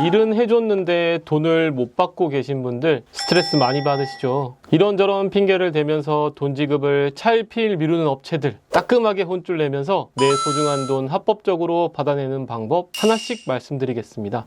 일은 해줬는데 돈을 못 받고 계신 분들 스트레스 많이 받으시죠. 이런저런 핑계를 대면서 돈 지급을 차일피일 미루는 업체들, 따끔하게 혼쭐 내면서 내 소중한 돈 합법적으로 받아내는 방법 하나씩 말씀드리겠습니다.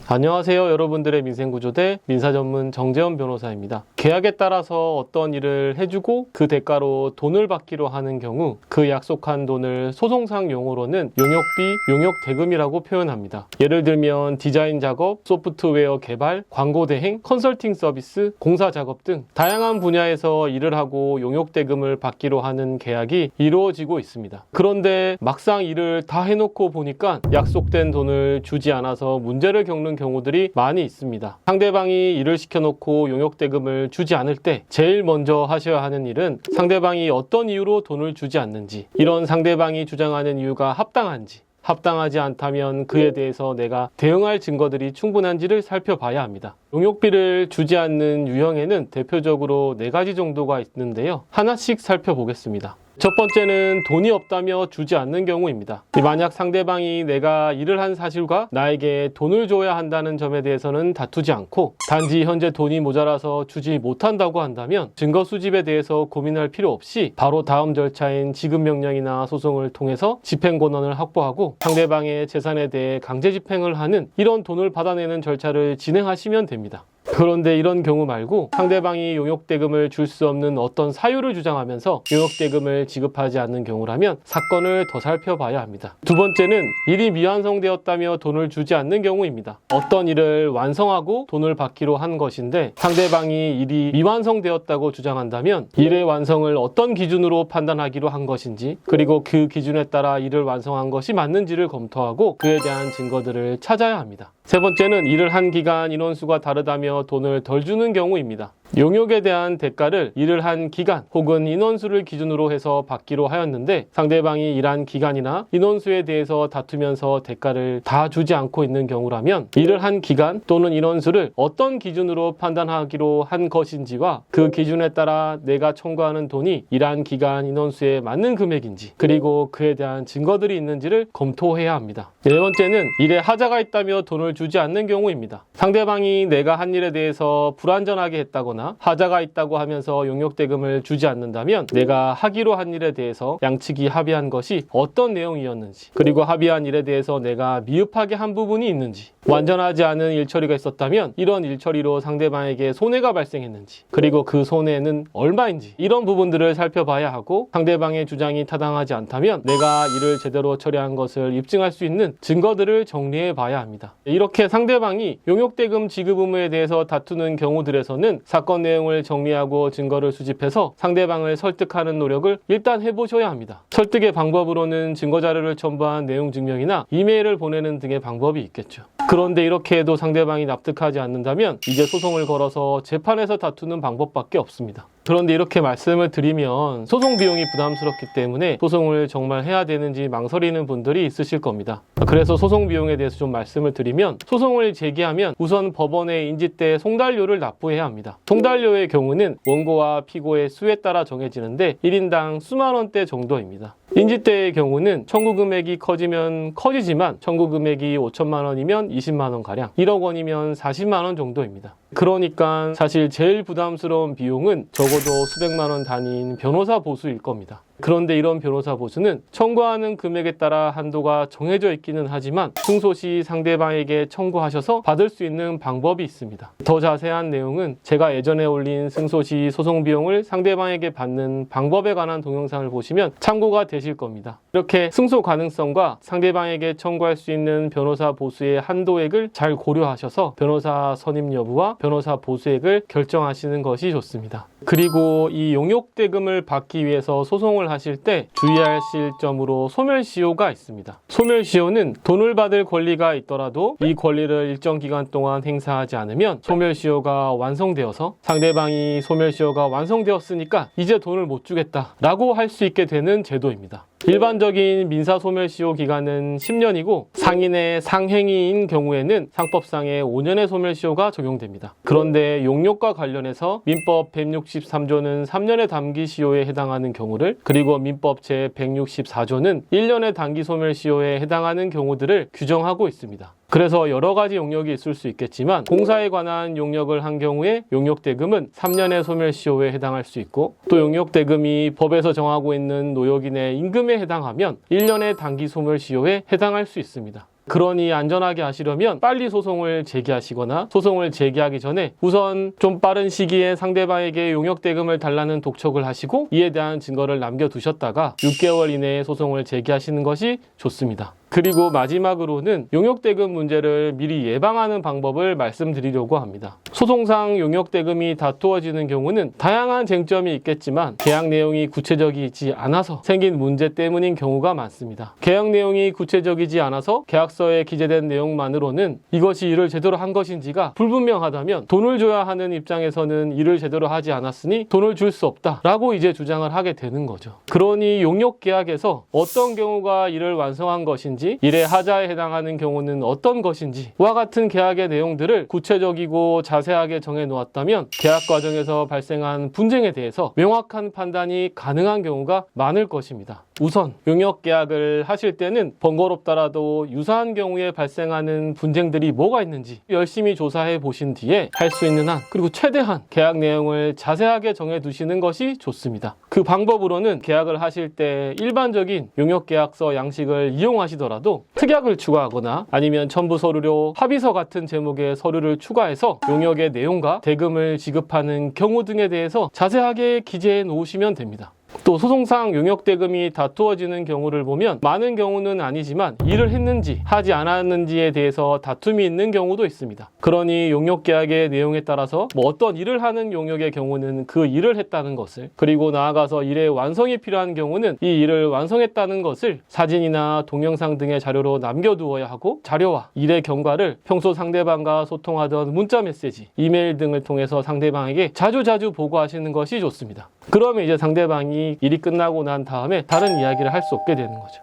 안녕하세요. 여러분들의 민생구조대 민사전문 정재원 변호사입니다. 계약에 따라서 어떤 일을 해주고 그 대가로 돈을 받기로 하는 경우 그 약속한 돈을 소송상 용어로는 용역비, 용역대금이라고 표현합니다. 예를 들면 디자인 작업, 소프트웨어 개발, 광고 대행, 컨설팅 서비스, 공사 작업 등 다양한 분야에서 일을 하고 용역대금을 받기로 하는 계약이 이루어지고 있습니다. 그런데 막상 일을 다 해놓고 보니까 약속된 돈을 주지 않아서 문제를 겪는 경우들이 많이 있습니다. 상대방이 일을 시켜놓고 용역대금을 주지 않을 때 제일 먼저 하셔야 하는 일은 상대방이 어떤 이유로 돈을 주지 않는지, 이런 상대방이 주장하는 이유가 합당한지, 합당하지 않다면 그에 대해서 내가 대응할 증거들이 충분한지를 살펴봐야 합니다. 용역비를 주지 않는 유형에는 대표적으로 4가지 정도가 있는데요. 하나씩 살펴보겠습니다. 첫 번째는 돈이 없다며 주지 않는 경우입니다. 만약 상대방이 내가 일을 한 사실과 나에게 돈을 줘야 한다는 점에 대해서는 다투지 않고 단지 현재 돈이 모자라서 주지 못한다고 한다면 증거 수집에 대해서 고민할 필요 없이 바로 다음 절차인 지급명령이나 소송을 통해서 집행권한을 확보하고 상대방의 재산에 대해 강제 집행을 하는 이런 돈을 받아내는 절차를 진행하시면 됩니다. 그런데 이런 경우 말고 상대방이 용역대금을 줄 수 없는 어떤 사유를 주장하면서 용역대금을 지급하지 않는 경우라면 사건을 더 살펴봐야 합니다. 두 번째는 일이 미완성되었다며 돈을 주지 않는 경우입니다. 어떤 일을 완성하고 돈을 받기로 한 것인데 상대방이 일이 미완성되었다고 주장한다면 일의 완성을 어떤 기준으로 판단하기로 한 것인지, 그리고 그 기준에 따라 일을 완성한 것이 맞는지를 검토하고 그에 대한 증거들을 찾아야 합니다. 세 번째는 일을 한 기간, 인원수가 다르다며 돈을 덜 주는 경우입니다. 용역에 대한 대가를 일을 한 기간 혹은 인원수를 기준으로 해서 받기로 하였는데 상대방이 일한 기간이나 인원수에 대해서 다투면서 대가를 다 주지 않고 있는 경우라면 일을 한 기간 또는 인원수를 어떤 기준으로 판단하기로 한 것인지와 그 기준에 따라 내가 청구하는 돈이 일한 기간, 인원수에 맞는 금액인지, 그리고 그에 대한 증거들이 있는지를 검토해야 합니다. 네 번째는 일에 하자가 있다며 돈을 주지 않는 경우입니다. 상대방이 내가 한 일에 대해서 불완전하게 했다거나 하자가 있다고 하면서 용역대금을 주지 않는다면 내가 하기로 한 일에 대해서 양측이 합의한 것이 어떤 내용이었는지, 그리고 합의한 일에 대해서 내가 미흡하게 한 부분이 있는지, 완전하지 않은 일처리가 있었다면 이런 일처리로 상대방에게 손해가 발생했는지, 그리고 그 손해는 얼마인지, 이런 부분들을 살펴봐야 하고 상대방의 주장이 타당하지 않다면 내가 일을 제대로 처리한 것을 입증할 수 있는 증거들을 정리해 봐야 합니다. 이렇게 상대방이 용역대금 지급 의무에 대해서 다투는 경우들에서는 사건 내용을 정리하고 증거를 수집해서 상대방을 설득하는 노력을 일단 해보셔야 합니다. 설득의 방법으로는 증거자료를 첨부한 내용 증명이나 이메일을 보내는 등의 방법이 있겠죠. 그런데 이렇게 해도 상대방이 납득하지 않는다면 이제 소송을 걸어서 재판에서 다투는 방법밖에 없습니다. 그런데 이렇게 말씀을 드리면 소송 비용이 부담스럽기 때문에 소송을 정말 해야 되는지 망설이는 분들이 있으실 겁니다. 그래서 소송 비용에 대해서 좀 말씀을 드리면, 소송을 제기하면 우선 법원에 인지대 송달료를 납부해야 합니다. 송달료의 경우는 원고와 피고의 수에 따라 정해지는데 1인당 수만 원대 정도입니다. 인지대의 경우는 청구 금액이 커지면 커지지만 청구 금액이 5천만 원이면 20만 원가량, 1억 원이면 40만 원 정도입니다. 그러니까 사실 제일 부담스러운 비용은 적어도 수백만 원 단위인 변호사 보수일 겁니다. 그런데 이런 변호사 보수는 청구하는 금액에 따라 한도가 정해져 있기는 하지만 승소 시 상대방에게 청구하셔서 받을 수 있는 방법이 있습니다. 더 자세한 내용은 제가 예전에 올린 승소 시 소송 비용을 상대방에게 받는 방법에 관한 동영상을 보시면 참고가 되실 겁니다. 이렇게 승소 가능성과 상대방에게 청구할 수 있는 변호사 보수의 한도액을 잘 고려하셔서 변호사 선임 여부와 변호사 보수액을 결정하시는 것이 좋습니다. 그리고 이 용역대금을 받기 위해서 소송을 하실 때 주의하실 점으로 소멸시효가 있습니다. 소멸시효는 돈을 받을 권리가 있더라도 이 권리를 일정 기간 동안 행사하지 않으면 소멸시효가 완성되어서 상대방이 소멸시효가 완성되었으니까 이제 돈을 못 주겠다 라고 할 수 있게 되는 제도입니다. 일반적인 민사소멸시효 기간은 10년이고 상인의 상행위인 경우에는 상법상의 5년의 소멸시효가 적용됩니다. 그런데 용역과 관련해서 민법 163조는 3년의 단기시효에 해당하는 경우를, 그리고 민법 제164조는 1년의 단기소멸시효에 해당하는 경우들을 규정하고 있습니다. 그래서 여러 가지 용역이 있을 수 있겠지만 공사에 관한 용역을 한 경우에 용역대금은 3년의 소멸시효에 해당할 수 있고, 또 용역대금이 법에서 정하고 있는 노역인의 임금에 해당하면 1년의 단기 소멸시효에 해당할 수 있습니다. 그러니 안전하게 하시려면 빨리 소송을 제기하시거나 소송을 제기하기 전에 우선 좀 빠른 시기에 상대방에게 용역대금을 달라는 독촉을 하시고 이에 대한 증거를 남겨두셨다가 6개월 이내에 소송을 제기하시는 것이 좋습니다. 그리고 마지막으로는 용역대금 문제를 미리 예방하는 방법을 말씀드리려고 합니다. 소송상 용역대금이 다투어지는 경우는 다양한 쟁점이 있겠지만 계약 내용이 구체적이지 않아서 생긴 문제 때문인 경우가 많습니다. 계약 내용이 구체적이지 않아서 계약서에 기재된 내용만으로는 이것이 일을 제대로 한 것인지가 불분명하다면 돈을 줘야 하는 입장에서는 일을 제대로 하지 않았으니 돈을 줄 수 없다라고 이제 주장을 하게 되는 거죠. 그러니 용역계약에서 어떤 경우가 일을 완성한 것인지, 일의 하자에 해당하는 경우는 어떤 것인지와 같은 계약의 내용들을 구체적이고 자세하게 정해 놓았다면 계약 과정에서 발생한 분쟁에 대해서 명확한 판단이 가능한 경우가 많을 것입니다. 우선 용역계약을 하실 때는 번거롭더라도 유사한 경우에 발생하는 분쟁들이 뭐가 있는지 열심히 조사해 보신 뒤에 할 수 있는 한, 그리고 최대한 계약 내용을 자세하게 정해 두시는 것이 좋습니다. 그 방법으로는 계약을 하실 때 일반적인 용역계약서 양식을 이용하시더라도 특약을 추가하거나 아니면 첨부 서류로 합의서 같은 제목의 서류를 추가해서 용역의 내용과 대금을 지급하는 경우 등에 대해서 자세하게 기재해 놓으시면 됩니다. 또 소송상 용역대금이 다투어지는 경우를 보면 많은 경우는 아니지만 일을 했는지 하지 않았는지에 대해서 다툼이 있는 경우도 있습니다. 그러니 용역계약의 내용에 따라서 어떤 일을 하는 용역의 경우는 그 일을 했다는 것을, 그리고 나아가서 일의 완성이 필요한 경우는 이 일을 완성했다는 것을 사진이나 동영상 등의 자료로 남겨두어야 하고, 자료와 일의 경과를 평소 상대방과 소통하던 문자 메시지, 이메일 등을 통해서 상대방에게 자주자주 보고하시는 것이 좋습니다. 그러면 이제 상대방이 일이 끝나고 난 다음에 다른 이야기를 할 수 없게 되는 거죠.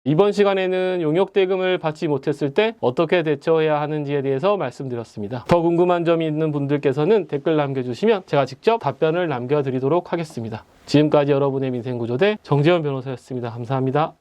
이번 시간에는 용역대금을 받지 못했을 때 어떻게 대처해야 하는지에 대해서 말씀드렸습니다. 더 궁금한 점이 있는 분들께서는 댓글 남겨주시면 제가 직접 답변을 남겨드리도록 하겠습니다. 지금까지 여러분의 민생구조대 정재현 변호사였습니다. 감사합니다.